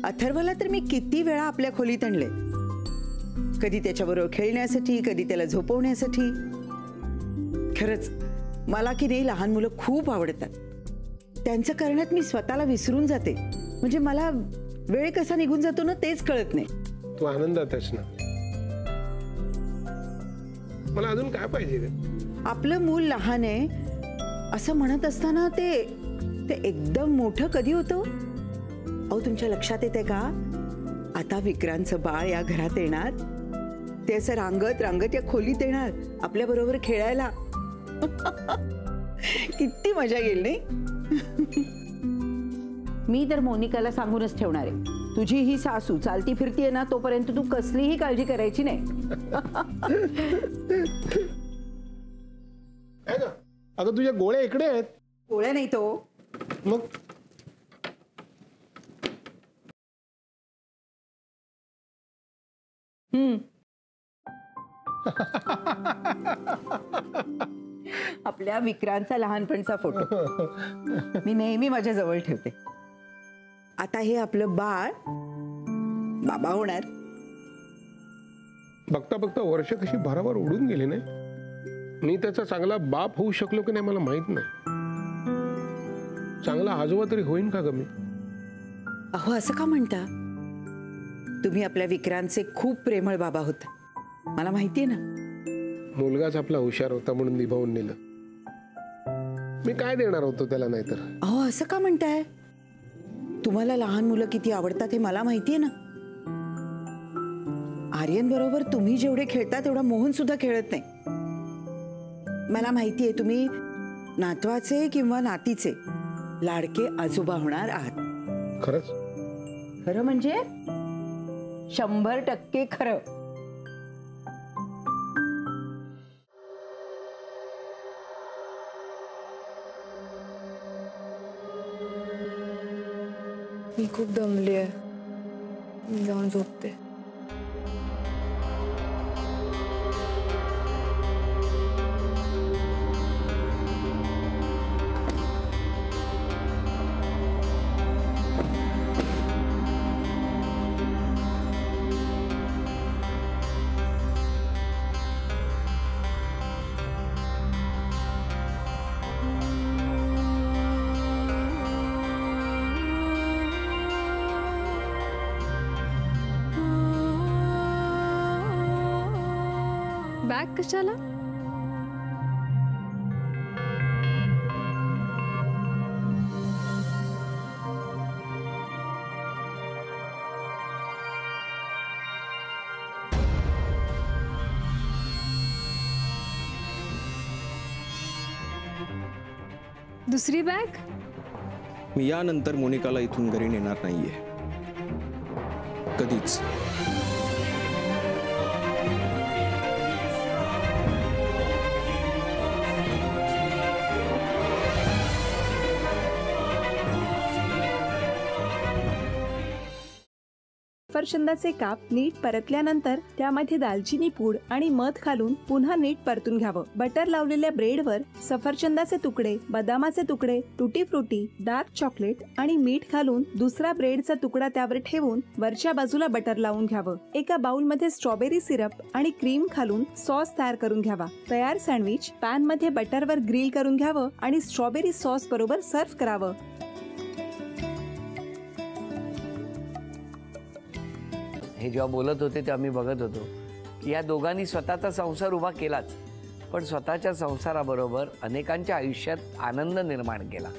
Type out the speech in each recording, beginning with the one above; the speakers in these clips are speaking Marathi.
अथर्वला तर मी किती वेळा आपल्या खोलीत आणले, कधी त्याच्याबरोबर खेळण्यासाठी, कधी त्याला झोपवण्यासाठी. खरंच मला की नाही लहान मुलं खूप आवडतात. त्यांचं करण्यात मी स्वतःला विसरून जाते. म्हणजे मला वेळ कसा निघून जातो ना तेच कळत नाही. तू आनंदात आहेस ना? मला अजून काय पाहिजे? आपलं मूल लहान आहे असं म्हणत असताना ते एकदम मोठं कधी होतं? अहो तुमच्या लक्षात येते का? आता विक्रांतचं बाळ या घरात येणार, ते असं रांगत रांगत या खोलीत येणार आपल्या बरोबर खेळायला. किती मजा येईल नाही? मी तर मोनिकाला सांगूनच ठेवणार आहे, तुझी ही सासू चालती फिरतीये ना तोपर्यंत तू कसलीही काळजी करायची नाही. अगं तुझ्या गोळ्या इकडे आहेत. गोळ्या नाही तो मग आपल्या विक्रांतचा लहानपणचा फोटो मी नेहमी माझ्या जवळ ठेवते. आता हे आपलं बाळ बाबा होणार. बघता बघता वर्ष कशी भराभर उडून गेली नाही. मी त्याचा चांगला बाप होऊ शकलो की नाही मला माहित नाही. चांगला आजोबा तरी होईन का ग मी? अहो असं का म्हणता? तुम्ही आपल्या विक्रांतचे खूप प्रेमळ बाबा होता, मला माहितीये ना. मुलगाच आपला हुशार होता म्हणून निभावून नेलं. मी काय देणार होतो त्याला नाहीतर? अहो असं का म्हणताय? तुम्हाला लहान मुलं किती आवडतात हे मला माहितीये ना. आर्यन बरोबर तुम्ही जेवढे खेळता तेवढा मोहन सुद्धा खेळत नाही. मला माहितीये तुम्ही नातवाचे किंवा नातीचे लाडके आजोबा होणार आहात. खरंच? खरं म्हणजे 100% खरं. मी खूप दमली आहे, मी जाऊन झोपते. बॅग कशाला? दुसरी बॅग? मी यानंतर मोनिकाला इथून घरी नेणार नाहीये कधीच. सफरचंदाचे काप नीट परतल्यानंतर त्यामध्ये दालचिनी पूड आणि मध घालून पुन्हा नीट परतून घ्यावं. बटर लावलेल्या ब्रेडवर सफरचंदाचे तुकडे, बदामाचे तुकडे, टुटी फ्रुटी, डार्क चॉकलेट आणि मीठ घालून दुसरा ब्रेडचा तुकडा त्यावर ठेवून वरच्या बाजूला बटर लावून घ्यावं. एका बाउलमध्ये स्ट्रॉबेरी सिरप आणि क्रीम घालून सॉस तयार करून घ्यावा. तयार सँडविच पॅन मध्ये बटरवर ग्रिल करून घ्यावं आणि स्ट्रॉबेरी सॉस बरोबर सर्व्ह करावं. हे जेव्हा बोलत होते तेव्हा मी बघत होतो की या दोघांनी स्वतःचा संसार उभा केलाच, पण स्वतःच्या संसाराबरोबर अनेकांच्या आयुष्यात आनंद निर्माण केला.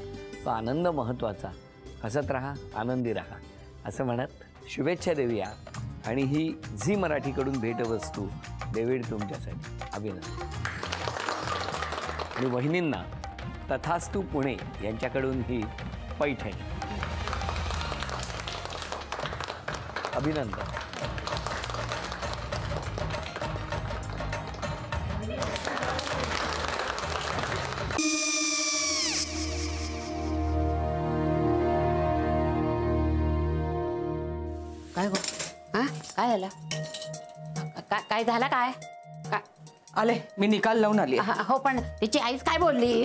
तो आनंद महत्त्वाचा. हसत राहा, आनंदी राहा असं म्हणत शुभेच्छा देऊया. आणि ही झी मराठीकडून भेटवस्तू डेव्हिड तुमच्यासाठी. अभिनंदन. आणि वहिनींना तथास्तू पुणे यांच्याकडून ही पैठणी. अभिनंदन. काय गो? हा काय झालं? काय झालं? काय आले मी निकाल लावून आली. हो पण तिची आईच काय बोलली?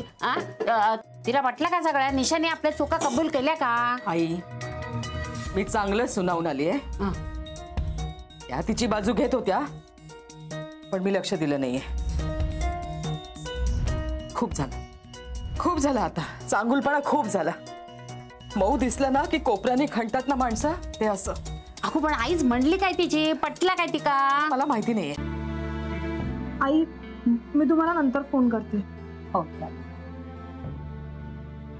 तिला वाटलं का सगळ्या निशाने आपल्या चुका कबूल केल्या का? आई मी चांगलं सुनावून आली आहे. हं. त्या तिची बाजू घेत होत्या पण मी लक्ष दिलं नाहीये. खूप झालं आता. चांगुलपणा खूप झाला. मऊ दिसलं ना की कोपऱ्याने खणतात ना माणसं, ते असं. अगो पण आईच म्हणली काय तिची, पटला काय ती का? मला माहिती नाहीये. आई मी तुम्हाला नंतर फोन करते. हो.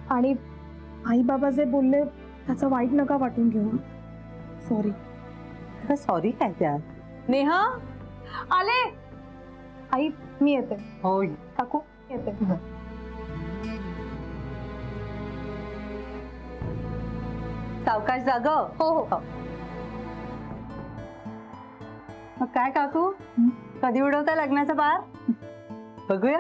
आणि आई बाबा जे बोलले त्याचं वाईट नका वाटून घेऊ. सॉरी. सॉरी काय त्या? नेहा आले. आई मी येते. हो काकू येते. सावकाश जाग. हो हो. मग काय काकू, कधी उडवता लग्नाचा बार? बघूया.